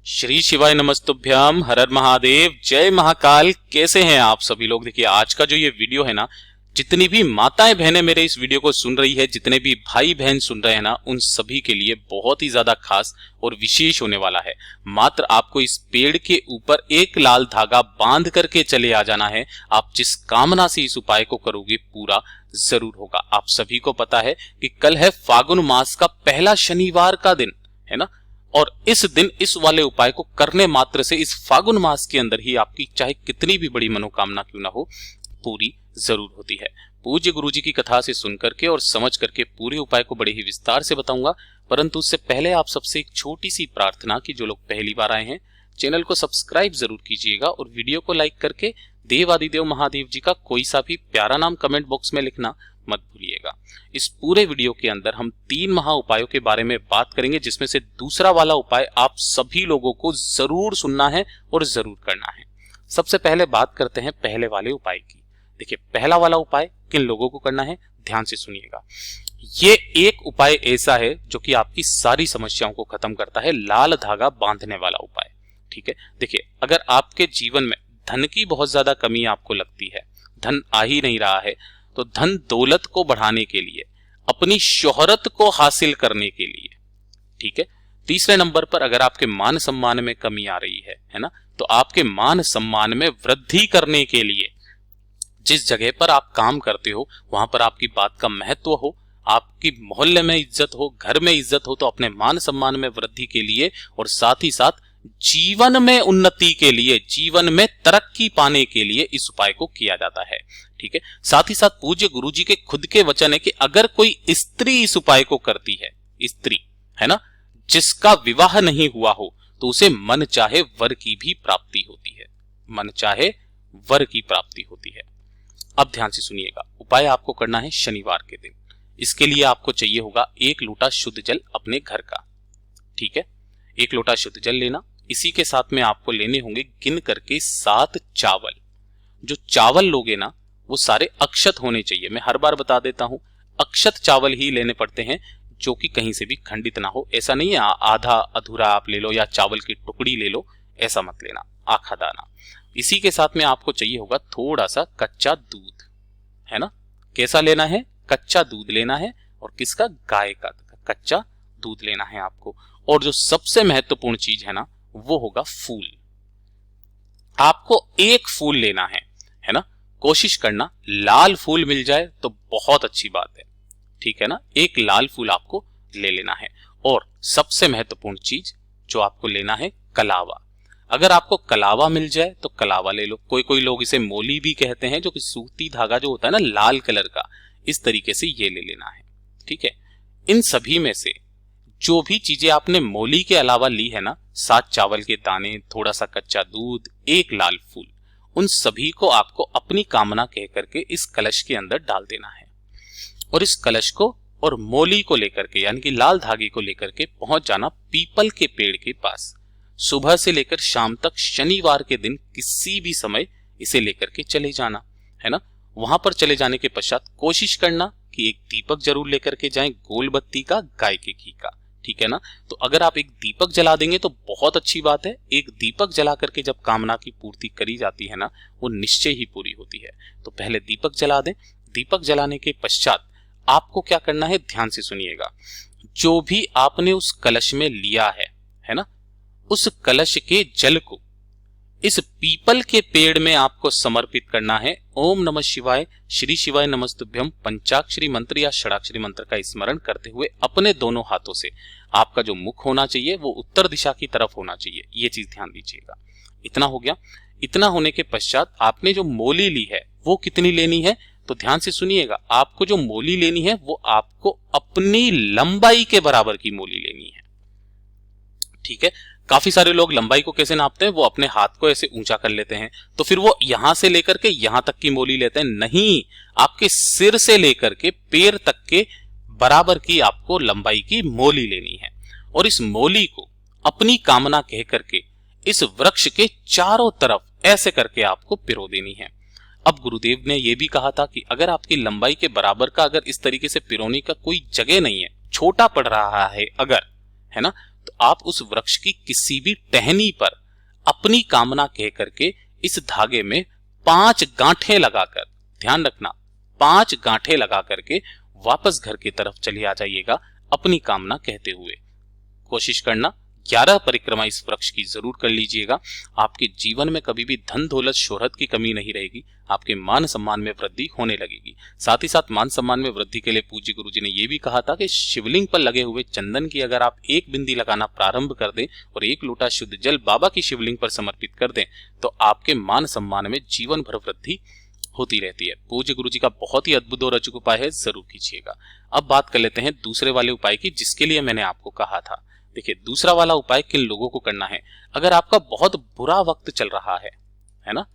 श्री शिवाय नमस्तुभ्याम, हर हर महादेव, जय महाकाल। कैसे हैं आप सभी लोग। देखिए आज का जो ये वीडियो है ना, जितनी भी माताएं बहनें मेरे इस वीडियो को सुन रही है, जितने भी भाई बहन सुन रहे हैं ना, उन सभी के लिए बहुत ही ज्यादा खास और विशेष होने वाला है। मात्र आपको इस पेड़ के ऊपर एक लाल धागा बांध करके चले आ जाना है। आप जिस कामना से इस उपाय को करोगे पूरा जरूर होगा। आप सभी को पता है कि कल है फागुन मास का पहला शनिवार का दिन, है ना। और इस दिन इस वाले उपाय को करने मात्र से इस फागुन मास के अंदर ही आपकी चाहे कितनी भी बड़ी मनोकामना क्यों ना हो, पूरी जरूर होती है। पूज्य गुरुजी की कथा से सुन करके और समझ करके पूरे उपाय को बड़े ही विस्तार से बताऊंगा, परंतु उससे पहले आप सबसे एक छोटी सी प्रार्थना की जो लोग पहली बार आए हैं, चैनल को सब्सक्राइब जरूर कीजिएगा और वीडियो को लाइक करके देवादिदेव महादेव जी का कोई सा भी प्यारा नाम कमेंट बॉक्स में लिखना मत भूलिएगा। इस पूरे वीडियो के अंदर हम 3 महा उपायों के बारे में बात करेंगे, जिसमें से दूसरा वाला उपाय आप सभी लोगों को जरूर सुनना है और जरूर करना है। सबसे पहले बात करते हैं पहले वाले उपाय की। देखिए पहला वाला उपाय किन लोगों को करना है, ध्यान से सुनिएगा। ये एक उपाय ऐसा है जो कि आपकी सारी समस्याओं को खत्म करता है, लाल धागा बांधने वाला उपाय। ठीक है, देखिए अगर आपके जीवन में धन की बहुत ज्यादा कमी आपको लगती है, धन आ ही नहीं रहा है, तो धन दौलत को बढ़ाने के लिए, अपनी शोहरत को हासिल करने के लिए, ठीक है। तीसरे नंबर पर अगर आपके मान सम्मान में कमी आ रही है ना, तो आपके मान सम्मान में वृद्धि करने के लिए, जिस जगह पर आप काम करते हो वहां पर आपकी बात का महत्व हो, आपकी मोहल्ले में इज्जत हो, घर में इज्जत हो, तो अपने मान सम्मान में वृद्धि के लिए और साथ ही साथ जीवन में उन्नति के लिए, जीवन में तरक्की पाने के लिए इस उपाय को किया जाता है। ठीक है, साथ ही साथ पूज्य गुरुजी के खुद के वचन है कि अगर कोई स्त्री इस उपाय को करती है, स्त्री है ना, जिसका विवाह नहीं हुआ हो, तो उसे मन चाहे वर की भी प्राप्ति होती है, मन चाहे वर की प्राप्ति होती है। अब ध्यान से सुनिएगा, उपाय आपको करना है शनिवार के दिन। इसके लिए आपको चाहिए होगा 1 लोटा शुद्ध जल अपने घर का। ठीक है, 1 लोटा शुद्ध जल लेना। इसी के साथ में आपको लेने होंगे गिन करके 7 चावल। जो चावल लोगे ना वो सारे अक्षत होने चाहिए। मैं हर बार बता देता हूं, अक्षत चावल ही लेने पड़ते हैं, जो कि कहीं से भी खंडित ना हो। ऐसा नहीं है आधा अधूरा आप ले लो या चावल की टुकड़ी ले लो, ऐसा मत लेना, आखा दाना। इसी के साथ में आपको चाहिए होगा थोड़ा सा कच्चा दूध, है ना। कैसा लेना है, कच्चा दूध लेना है। और किसका, गाय का कच्चा दूध लेना है आपको। और जो सबसे महत्वपूर्ण चीज है ना, वो होगा फूल। आपको 1 फूल लेना है ना। कोशिश करना लाल फूल मिल जाए तो बहुत अच्छी बात है, ठीक है ना। 1 लाल फूल आपको ले लेना है। और सबसे महत्वपूर्ण चीज जो आपको लेना है, कलावा। अगर आपको कलावा मिल जाए तो कलावा ले लो। कोई लोग इसे मोली भी कहते हैं, जो कि सूती धागा जो होता है ना लाल कलर का, इस तरीके से ये ले लेना है। ठीक है, इन सभी में से जो भी चीजें आपने मोली के अलावा ली है ना, 7 चावल के दाने, थोड़ा सा कच्चा दूध, 1 लाल फूल, उन सभी को आपको अपनी कामना कह करके इस कलश के अंदर डाल देना है। और इस कलश को और मोली को लेकर के, यानी कि लाल धागे को लेकर के पहुंच जाना पीपल के पेड़ के पास। सुबह से लेकर शाम तक शनिवार के दिन किसी भी समय इसे लेकर के चले जाना, है ना। वहां पर चले जाने के पश्चात कोशिश करना कि एक दीपक जरूर लेकर के जाएं, गोल बत्ती का, गाय के घी का, ठीक है ना। तो अगर आप एक दीपक जला देंगे तो बहुत अच्छी बात है। एक दीपक जला करके जब कामना की पूर्ति करी जाती है ना, वो निश्चय ही पूरी होती है। तो पहले दीपक जला दें। दीपक जलाने के पश्चात आपको क्या करना है, ध्यान से सुनिएगा। जो भी आपने उस कलश में लिया है ना, उस कलश के जल को इस पीपल के पेड़ में आपको समर्पित करना है। ओम नमः शिवाय, श्री शिवाय नमस्तुभ्यम पंचाक्षरी मंत्र या षडाक्षरी मंत्र का स्मरण करते हुए अपने दोनों हाथों से, आपका जो मुख होना चाहिए वो उत्तर दिशा की तरफ होना चाहिए, ये चीज ध्यान दीजिएगा। इतना हो गया। इतना होने के पश्चात आपने जो मोली ली है वो कितनी लेनी है, तो ध्यान से सुनिएगा। आपको जो मोली लेनी है वो आपको अपनी लंबाई के बराबर की मोली लेनी है। ठीक है, काफी सारे लोग लंबाई को कैसे नापते हैं, वो अपने हाथ को ऐसे ऊंचा कर लेते हैं, तो फिर वो यहां से लेकर के यहां तक की मोली लेते हैं। नहीं, आपके सिर से लेकर के पैर तक के बराबर की आपको लंबाई की मोली लेनी है। और इस मोली को अपनी कामना कह करके इस वृक्ष के चारों तरफ ऐसे करके आपको पिरो देनी है। अब गुरुदेव ने यह भी कहा था कि अगर आपकी लंबाई के बराबर का अगर इस तरीके से पिरोने का कोई जगह नहीं है, छोटा पड़ रहा है अगर, है ना, तो आप उस वृक्ष की किसी भी टहनी पर अपनी कामना कह करके इस धागे में 5 गांठें लगाकर, ध्यान रखना 5 गांठें लगा करके वापस घर की तरफ चले आ जाइएगा अपनी कामना कहते हुए। कोशिश करना 11 परिक्रमा इस वृक्ष की जरूर कर लीजिएगा। आपके जीवन में कभी भी धन दौलत शोहरत की कमी नहीं रहेगी, आपके मान सम्मान में वृद्धि होने लगेगी। साथ ही साथ मान सम्मान में वृद्धि के लिए पूज्य गुरु जी ने यह भी कहा था कि शिवलिंग पर लगे हुए चंदन की अगर आप एक बिंदी लगाना प्रारंभ कर दें और 1 लोटा शुद्ध जल बाबा की शिवलिंग पर समर्पित कर दें तो आपके मान सम्मान में जीवन भर वृद्धि होती रहती है। पूज्य गुरु जी का बहुत ही अद्भुत और अचूक उपाय है, जरूर कीजिएगा। अब बात कर लेते हैं दूसरे वाले उपाय की, जिसके लिए मैंने आपको कहा था। देखिए दूसरा वाला उपाय किन लोगों को करना है, अगर आपका बहुत बुरा वक्त चल रहा है ना,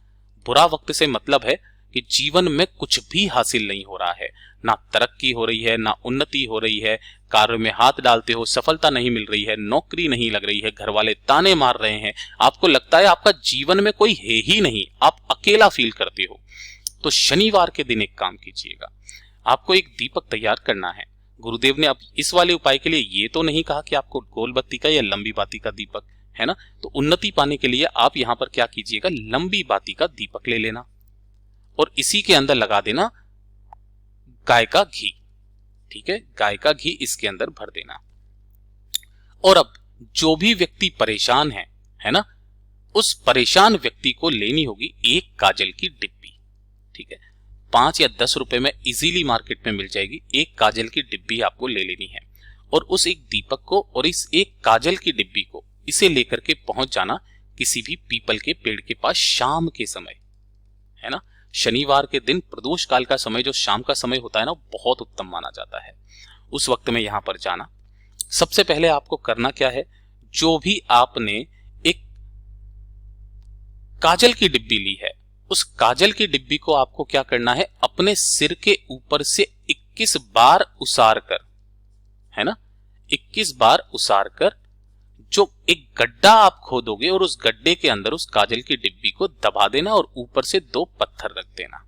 बुरा वक्त से मतलब है कि जीवन में कुछ भी हासिल नहीं हो रहा है, ना तरक्की हो रही है, ना उन्नति हो रही है, कार्य में हाथ डालते हो सफलता नहीं मिल रही है, नौकरी नहीं लग रही है, घर वाले ताने मार रहे हैं, आपको लगता है आपका जीवन में कोई है ही नहीं, आप अकेला फील करते हो, तो शनिवार के दिन एक काम कीजिएगा। आपको एक दीपक तैयार करना है। गुरुदेव ने अब इस वाले उपाय के लिए ये तो नहीं कहा कि आपको गोल बत्ती का या लंबी बाती का दीपक, है ना, तो उन्नति पाने के लिए आप यहां पर क्या कीजिएगा, लंबी बाती का दीपक ले लेना और इसी के अंदर लगा देना गाय का घी। ठीक है, गाय का घी इसके अंदर भर देना। और अब जो भी व्यक्ति परेशान है ना, उस परेशान व्यक्ति को लेनी होगी एक काजल की डिब्बी। ठीक है, 5 या 10 रुपए में इजीली मार्केट में मिल जाएगी। एक काजल की डिब्बी आपको ले लेनी है और उस एक दीपक को और इस एक काजल की डिब्बी को इसे लेकर के पहुंच जाना किसी भी पीपल के पेड़ के पास शाम के समय, है ना। शनिवार के दिन प्रदोष काल का समय, जो शाम का समय होता है ना, बहुत उत्तम माना जाता है। उस वक्त में यहां पर जाना। सबसे पहले आपको करना क्या है, जो भी आपने एक काजल की डिब्बी ली है, उस काजल की डिब्बी को आपको क्या करना है, अपने सिर के ऊपर से 21 बार उसार कर, है ना, 21 बार उसार कर जो एक गड्ढा आप खोदोगे और उस गड्ढे के अंदर उस काजल की डिब्बी को दबा देना और ऊपर से 2 पत्थर रख देना।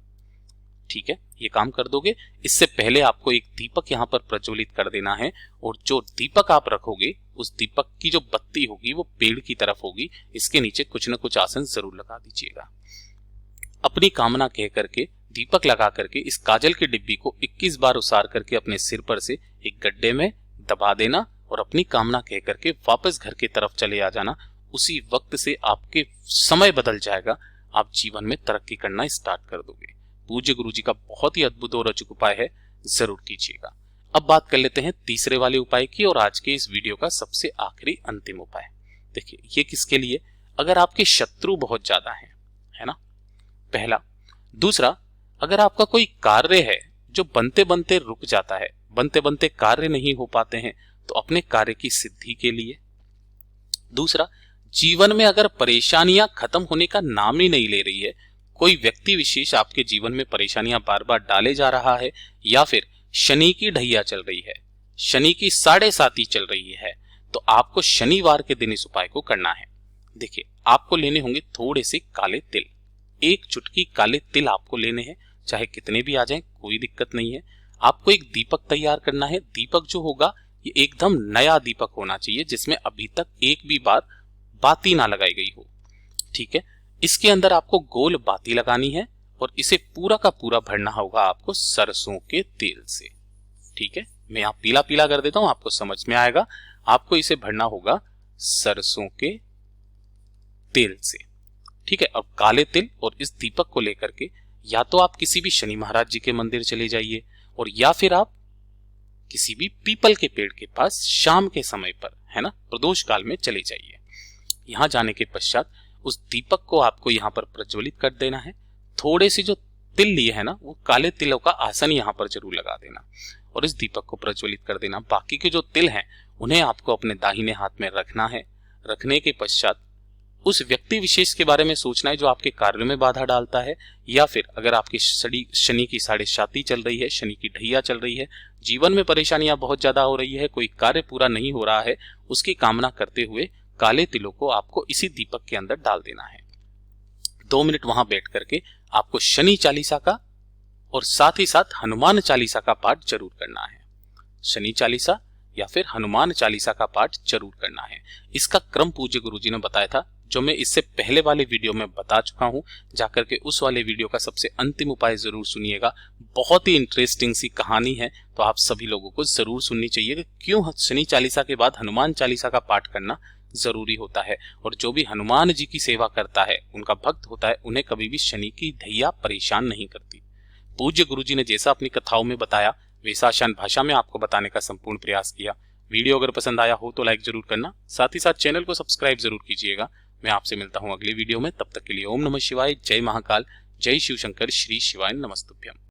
ठीक है, ये काम कर दोगे। इससे पहले आपको एक दीपक यहां पर प्रज्वलित कर देना है और जो दीपक आप रखोगे उस दीपक की जो बत्ती होगी वो पेड़ की तरफ होगी। इसके नीचे कुछ न कुछ आसन जरूर लगा दीजिएगा। अपनी कामना कह करके दीपक लगा करके इस काजल की डिब्बी को 21 बार उसार करके अपने सिर पर से एक गड्ढे में दबा देना और अपनी कामना कह करके वापस घर की तरफ चले आ जाना। उसी वक्त से आपके समय बदल जाएगा, आप जीवन में तरक्की करना स्टार्ट कर दोगे। पूज्य गुरु जी का बहुत ही अद्भुत और अचूक उपाय है, जरूर कीजिएगा। अब बात कर लेते हैं तीसरे वाले उपाय की और आज के इस वीडियो का सबसे आखिरी अंतिम उपाय। देखिए ये किसके लिए, अगर आपके शत्रु बहुत ज्यादा है ना, पहला। दूसरा, अगर आपका कोई कार्य है जो बनते बनते रुक जाता है, बनते बनते कार्य नहीं हो पाते हैं, तो अपने कार्य की सिद्धि के लिए। दूसरा, जीवन में अगर परेशानियां खत्म होने का नाम ही नहीं ले रही है, कोई व्यक्ति विशेष आपके जीवन में परेशानियां बार बार डाले जा रहा है, या फिर शनि की ढैया चल रही है, शनि की 7.5 चल रही है, तो आपको शनिवार के दिन इस उपाय को करना है। देखिए आपको लेने होंगे थोड़े से काले तिल, 1 चुटकी काले तिल आपको लेने हैं, चाहे कितने भी आ जाएं कोई दिक्कत नहीं है। आपको एक दीपक तैयार करना है। दीपक जो होगा ये एकदम नया दीपक होना चाहिए, जिसमें अभी तक एक भी बार बाती ना लगाई गई हो। ठीक है, इसके अंदर आपको गोल बाती लगानी है और इसे पूरा का पूरा भरना होगा आपको सरसों के तेल से। ठीक है, मैं यहाँ पीला पीला कर देता हूं, आपको समझ में आएगा। आपको इसे भरना होगा सरसों के तेल से। ठीक है, अब काले तिल और इस दीपक को लेकर के या तो आप किसी भी शनि महाराज जी के मंदिर चले जाइए और या फिर आप किसी भी पीपल के पेड़ के पास शाम के समय पर, है ना, प्रदोष काल में चले जाइए। यहां जाने के पश्चात उस दीपक को आपको यहां पर प्रज्वलित कर देना है। थोड़े से जो तिल लिए है ना, वो काले तिलों का आसन यहां पर जरूर लगा देना और इस दीपक को प्रज्वलित कर देना। बाकी के जो तिल हैं उन्हें आपको अपने दाहिने हाथ में रखना है। रखने के पश्चात उस व्यक्ति विशेष के बारे में सोचना है जो आपके कार्य में बाधा डालता है, या फिर अगर आपकी शनि की 7.5 चल रही है, शनि की ढैया चल रही है, जीवन में परेशानियां बहुत ज्यादा हो रही है, कोई कार्य पूरा नहीं हो रहा है, उसकी कामना करते हुए काले तिलों को आपको इसी दीपक के अंदर डाल देना है। 2 मिनट वहां बैठ करके आपको शनि चालीसा का और साथ ही साथ हनुमान चालीसा का पाठ जरूर करना है। शनि चालीसा या फिर हनुमान चालीसा का पाठ जरूर करना है। इसका क्रम पूज्य गुरुजी ने बताया था, जो मैं इससे पहले वाले वीडियो में बता चुका हूं। जाकर के उस वाले वीडियो का सबसे अंतिम उपाय जरूर सुनिएगा। बहुत ही इंटरेस्टिंग सी कहानी है, तो आप सभी लोगों को जरूर सुननी चाहिए कि क्यों शनि चालीसा के बाद हनुमान चालीसा का पाठ करना जरूरी होता है। और जो भी हनुमान जी की सेवा करता है, उनका भक्त होता है, उन्हें कभी भी शनि की दैया परेशान नहीं करती। पूज्य गुरुजी ने जैसा अपनी कथाओं में बताया, वैसा आसान भाषा में आपको बताने का संपूर्ण प्रयास किया। वीडियो अगर पसंद आया हो तो लाइक जरूर करना, साथ ही साथ चैनल को सब्सक्राइब जरूर कीजिएगा। मैं आपसे मिलता हूं अगली वीडियो में, तब तक के लिए ओम नमः शिवाय, जय महाकाल, जय शिव शंकर, श्री शिवाय नमस्तुभ्यम।